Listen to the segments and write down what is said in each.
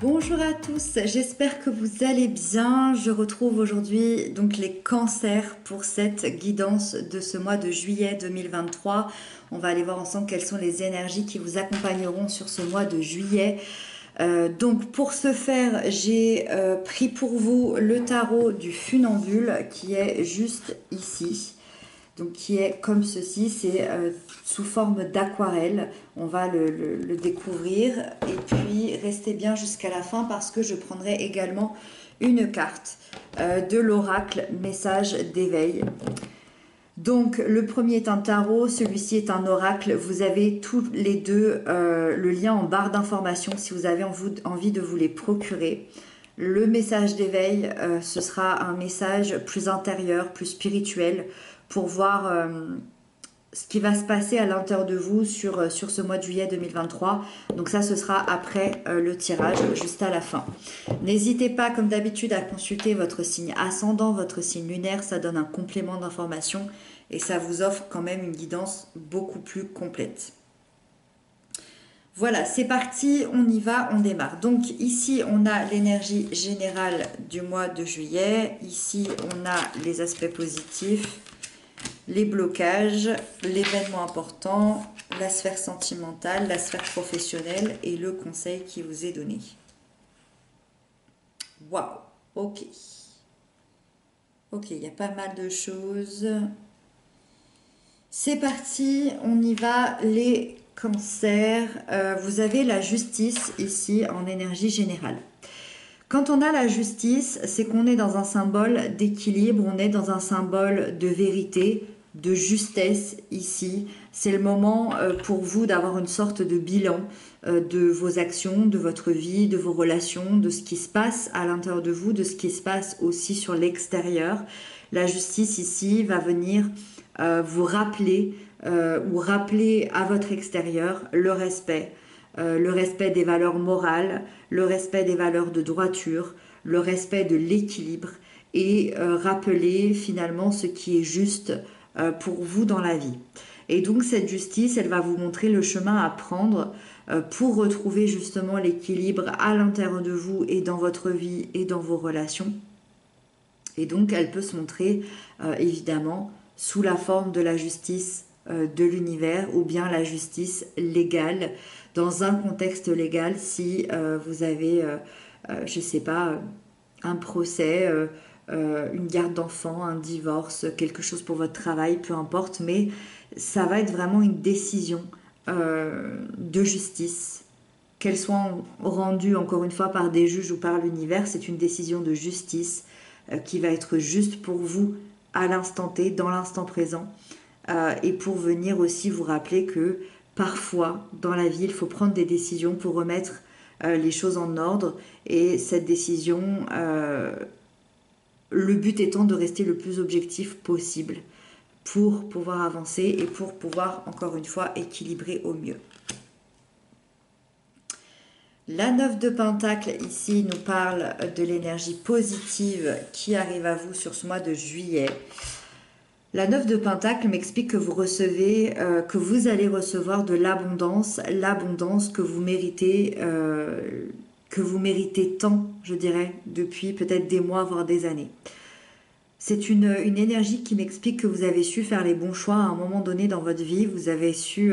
Bonjour à tous, j'espère que vous allez bien. Je retrouve aujourd'hui donc les cancers pour cette guidance de ce mois de juillet 2023. On va aller voir ensemble quelles sont les énergies qui vous accompagneront sur ce mois de juillet. Donc pour ce faire, j'ai pris pour vous le tarot du funambule qui est juste ici. Donc qui est comme ceci, c'est sous forme d'aquarelle. On va le découvrir et puis restez bien jusqu'à la fin parce que je prendrai également une carte de l'oracle message d'éveil. Donc le premier est un tarot, celui-ci est un oracle. Vous avez tous les deux le lien en barre d'information si vous avez envie de vous les procurer. Le message d'éveil, ce sera un message plus intérieur, plus spirituel, pour voir ce qui va se passer à l'intérieur de vous sur ce mois de juillet 2023. Donc ça, ce sera après le tirage, juste à la fin. N'hésitez pas, comme d'habitude, à consulter votre signe ascendant, votre signe lunaire. Ça donne un complément d'information et ça vous offre quand même une guidance beaucoup plus complète. Voilà, c'est parti, on y va, on démarre. Donc ici, on a l'énergie générale du mois de juillet. Ici, on a les aspects positifs, les blocages, l'événement important, la sphère sentimentale, la sphère professionnelle et le conseil qui vous est donné. Waouh, ok. Ok, il y a pas mal de choses. C'est parti, on y va, les cancers. Vous avez la justice ici en énergie générale. Quand on a la justice, c'est qu'on est dans un symbole d'équilibre, on est dans un symbole de vérité, de justesse ici. C'est le moment pour vous d'avoir une sorte de bilan de vos actions, de votre vie, de vos relations, de ce qui se passe à l'intérieur de vous, de ce qui se passe aussi sur l'extérieur. La justice ici va venir vous rappeler ou rappeler à votre extérieur le respect des valeurs morales, le respect des valeurs de droiture, le respect de l'équilibre et rappeler finalement ce qui est juste pour vous dans la vie. Et donc cette justice, elle va vous montrer le chemin à prendre pour retrouver justement l'équilibre à l'intérieur de vous et dans votre vie et dans vos relations. Et donc elle peut se montrer évidemment sous la forme de la justice de l'univers ou bien la justice légale dans un contexte légal si vous avez, je ne sais pas, un procès, une garde d'enfants, un divorce, quelque chose pour votre travail, peu importe, mais ça va être vraiment une décision de justice. Qu'elle soit rendue encore une fois par des juges ou par l'univers, c'est une décision de justice qui va être juste pour vous à l'instant T, dans l'instant présent, et pour venir aussi vous rappeler que parfois dans la vie il faut prendre des décisions pour remettre les choses en ordre, et cette décision, le but étant de rester le plus objectif possible pour pouvoir avancer et pour pouvoir encore une fois équilibrer au mieux. La 9 de Pentacle ici nous parle de l'énergie positive qui arrive à vous sur ce mois de juillet. La 9 de Pentacle m'explique que vous recevez, que vous allez recevoir de l'abondance que vous méritez tant, je dirais, depuis peut-être des mois, voire des années. C'est une énergie qui m'explique que vous avez su faire les bons choix à un moment donné dans votre vie, vous avez su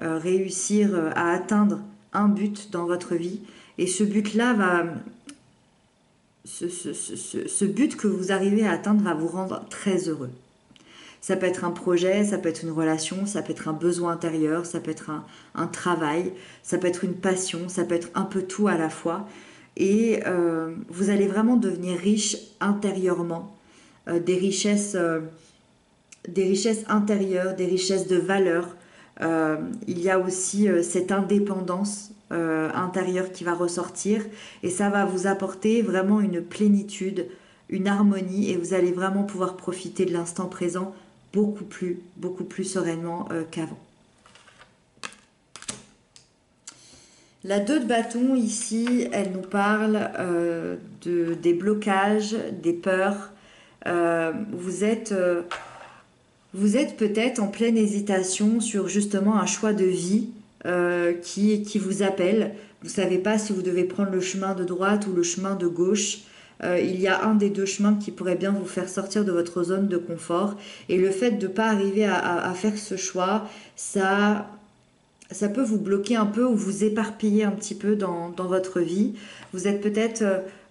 réussir à atteindre un but dans votre vie, et ce but-là va... Ce but que vous arrivez à atteindre va vous rendre très heureux. Ça peut être un projet, ça peut être une relation, ça peut être un besoin intérieur, ça peut être un travail, ça peut être une passion, ça peut être un peu tout à la fois. Et vous allez vraiment devenir riche intérieurement, des richesses intérieures, des richesses de valeur. Il y a aussi cette indépendance intérieure qui va ressortir, et ça va vous apporter vraiment une plénitude, une harmonie, et vous allez vraiment pouvoir profiter de l'instant présent beaucoup plus sereinement qu'avant. La 2 de bâton ici, elle nous parle des blocages, des peurs. Vous êtes peut-être en pleine hésitation sur justement un choix de vie qui vous appelle. Vous ne savez pas si vous devez prendre le chemin de droite ou le chemin de gauche. Il y a un des deux chemins qui pourrait bien vous faire sortir de votre zone de confort. Et le fait de ne pas arriver à faire ce choix, ça peut vous bloquer un peu ou vous éparpiller un petit peu dans votre vie. Vous êtes peut-être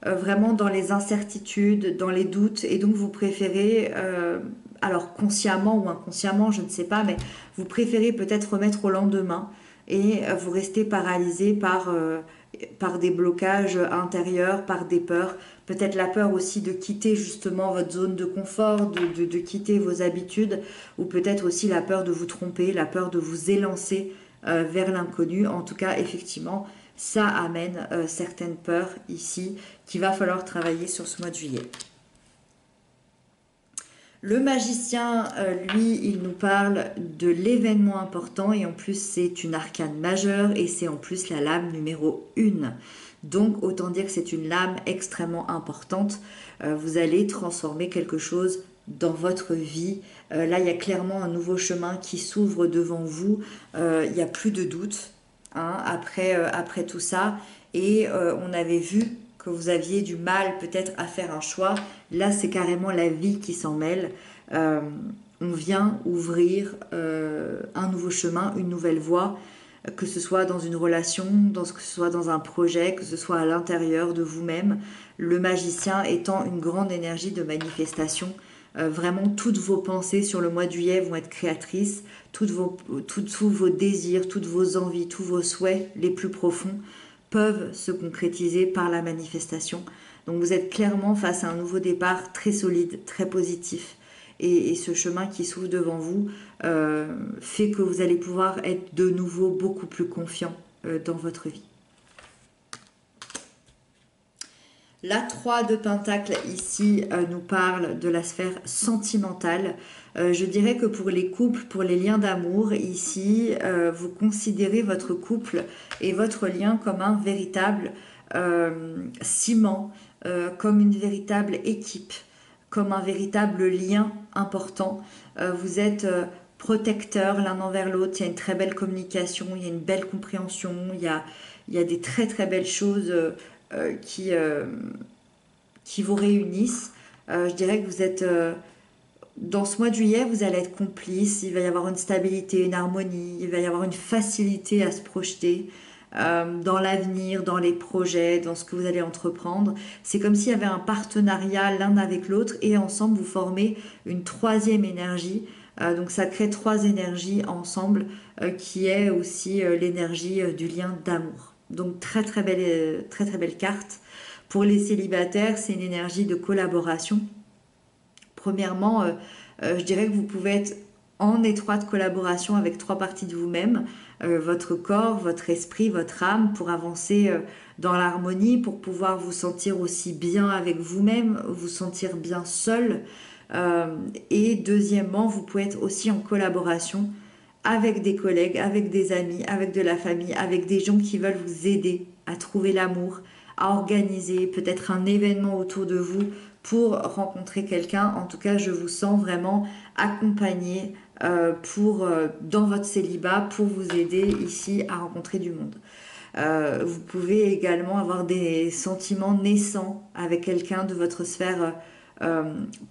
vraiment dans les incertitudes, dans les doutes, et donc vous préférez, alors consciemment ou inconsciemment, je ne sais pas, mais vous préférez peut-être remettre au lendemain et vous restez paralysé par des blocages intérieurs, par des peurs. Peut-être la peur aussi de quitter justement votre zone de confort, de quitter vos habitudes, ou peut-être aussi la peur de vous tromper, la peur de vous élancer vers l'inconnu. En tout cas, effectivement, ça amène certaines peurs ici qu'il va falloir travailler sur ce mois de juillet. Le magicien, lui, il nous parle de l'événement important et en plus c'est une arcane majeure et c'est en plus la lame numéro 1. Donc autant dire que c'est une lame extrêmement importante. Vous allez transformer quelque chose dans votre vie. Là, il y a clairement un nouveau chemin qui s'ouvre devant vous. Il n'y a plus de doute après tout ça. Et on avait vu que vous aviez du mal peut-être à faire un choix. Là, c'est carrément la vie qui s'en mêle. On vient ouvrir un nouveau chemin, une nouvelle voie, que ce soit dans une relation, que ce soit dans un projet, que ce soit à l'intérieur de vous-même. Le magicien étant une grande énergie de manifestation. Vraiment, toutes vos pensées sur le mois de juillet vont être créatrices. Tous vos désirs, toutes vos envies, tous vos souhaits les plus profonds peuvent se concrétiser par la manifestation. Donc vous êtes clairement face à un nouveau départ très solide, très positif. Et ce chemin qui s'ouvre devant vous fait que vous allez pouvoir être de nouveau beaucoup plus confiant dans votre vie. La 3 de Pentacle ici nous parle de la sphère sentimentale. Je dirais que pour les couples, pour les liens d'amour, ici, vous considérez votre couple et votre lien comme un véritable ciment, comme une véritable équipe, comme un véritable lien important. Vous êtes protecteurs l'un envers l'autre, il y a une très belle communication, il y a une belle compréhension, il y a des très très belles choses qui vous réunissent. Je dirais que vous êtes dans ce mois de juillet, vous allez être complices, il va y avoir une stabilité, une harmonie, il va y avoir une facilité à se projeter dans l'avenir, dans les projets, dans ce que vous allez entreprendre. C'est comme s'il y avait un partenariat l'un avec l'autre et ensemble vous formez une troisième énergie. Donc ça crée 3 énergies ensemble qui est aussi l'énergie du lien d'amour. Donc très très belle carte. Pour les célibataires, c'est une énergie de collaboration. Premièrement, je dirais que vous pouvez être en étroite collaboration avec 3 parties de vous-même, votre corps, votre esprit, votre âme, pour avancer dans l'harmonie, pour pouvoir vous sentir aussi bien avec vous-même, vous sentir bien seul. Et deuxièmement, vous pouvez être aussi en collaboration avec des collègues, avec des amis, avec de la famille, avec des gens qui veulent vous aider à trouver l'amour, à organiser peut-être un événement autour de vous pour rencontrer quelqu'un. En tout cas, je vous sens vraiment accompagné dans votre célibat pour vous aider ici à rencontrer du monde. Vous pouvez également avoir des sentiments naissants avec quelqu'un de votre sphère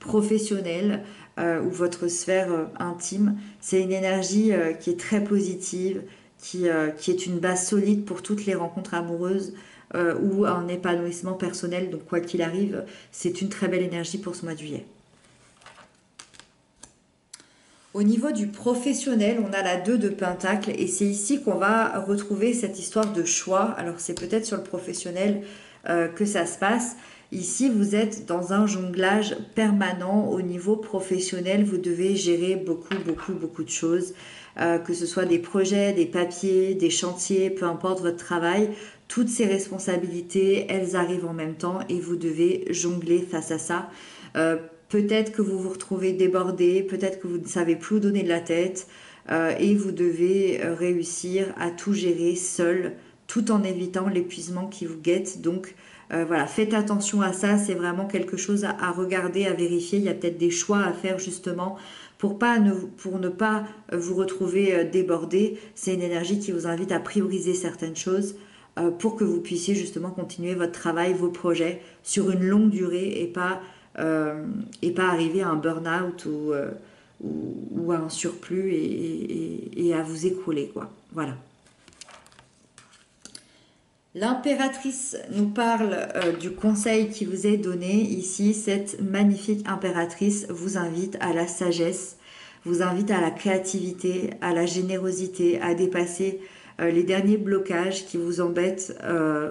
professionnelle ou votre sphère intime. C'est une énergie qui est très positive, qui est une base solide pour toutes les rencontres amoureuses ou un épanouissement personnel. Donc quoi qu'il arrive, c'est une très belle énergie pour ce mois de juillet. Au niveau du professionnel, on a la 2 de Pentacle et c'est ici qu'on va retrouver cette histoire de choix. Alors c'est peut-être sur le professionnel que ça se passe. Ici, vous êtes dans un jonglage permanent au niveau professionnel. Vous devez gérer beaucoup de choses, que ce soit des projets, des papiers, des chantiers, peu importe votre travail. Toutes ces responsabilités, elles arrivent en même temps et vous devez jongler face à ça. Peut-être que vous vous retrouvez débordé, peut-être que vous ne savez plus où donner de la tête et vous devez réussir à tout gérer seul, tout en évitant l'épuisement qui vous guette. Donc voilà, faites attention à ça, c'est vraiment quelque chose à regarder, à vérifier. Il y a peut-être des choix à faire justement pour ne pas vous retrouver débordé. C'est une énergie qui vous invite à prioriser certaines choses pour que vous puissiez justement continuer votre travail, vos projets sur une longue durée et pas arriver à un burn-out ou à un surplus et à vous écrouler, quoi. Voilà. L'impératrice nous parle du conseil qui vous est donné ici. Cette magnifique impératrice vous invite à la sagesse, vous invite à la créativité, à la générosité, à dépasser les derniers blocages qui vous embêtent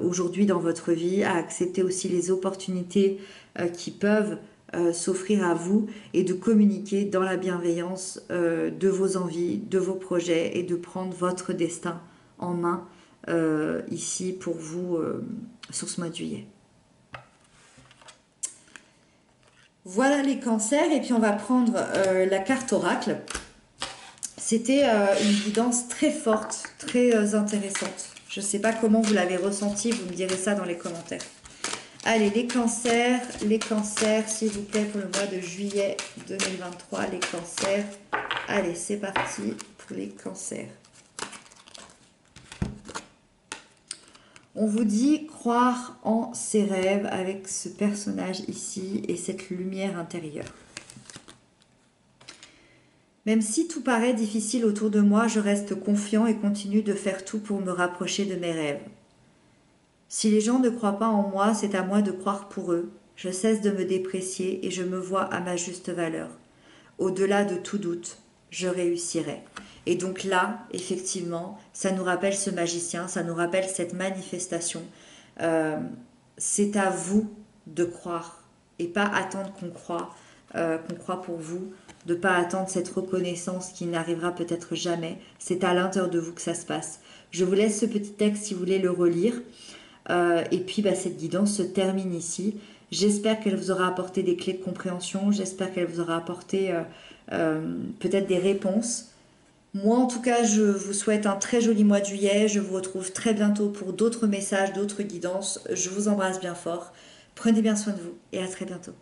aujourd'hui dans votre vie, à accepter aussi les opportunités qui peuvent s'offrir à vous et de communiquer dans la bienveillance de vos envies, de vos projets et de prendre votre destin en main ici pour vous sur ce mois de juillet. Voilà les cancers et puis on va prendre la carte oracle. C'était une guidance très forte, très intéressante. Je ne sais pas comment vous l'avez ressenti, vous me direz ça dans les commentaires. Allez, les cancers, s'il vous plaît, pour le mois de juillet 2023, les cancers. Allez, c'est parti pour les cancers. On vous dit croire en ses rêves avec ce personnage ici et cette lumière intérieure. Même si tout paraît difficile autour de moi, je reste confiant et continue de faire tout pour me rapprocher de mes rêves. Si les gens ne croient pas en moi, c'est à moi de croire pour eux. Je cesse de me déprécier et je me vois à ma juste valeur. Au-delà de tout doute, je réussirai. Et donc là, effectivement, ça nous rappelle ce magicien, ça nous rappelle cette manifestation. C'est à vous de croire et pas attendre qu'on croit pour vous, de ne pas attendre cette reconnaissance qui n'arrivera peut-être jamais. C'est à l'intérieur de vous que ça se passe. Je vous laisse ce petit texte si vous voulez le relire. Et puis cette guidance se termine ici. J'espère qu'elle vous aura apporté des clés de compréhension. J'espère qu'elle vous aura apporté peut-être des réponses. Moi, en tout cas, je vous souhaite un très joli mois de juillet. Je vous retrouve très bientôt pour d'autres messages, d'autres guidances. Je vous embrasse bien fort. Prenez bien soin de vous et à très bientôt.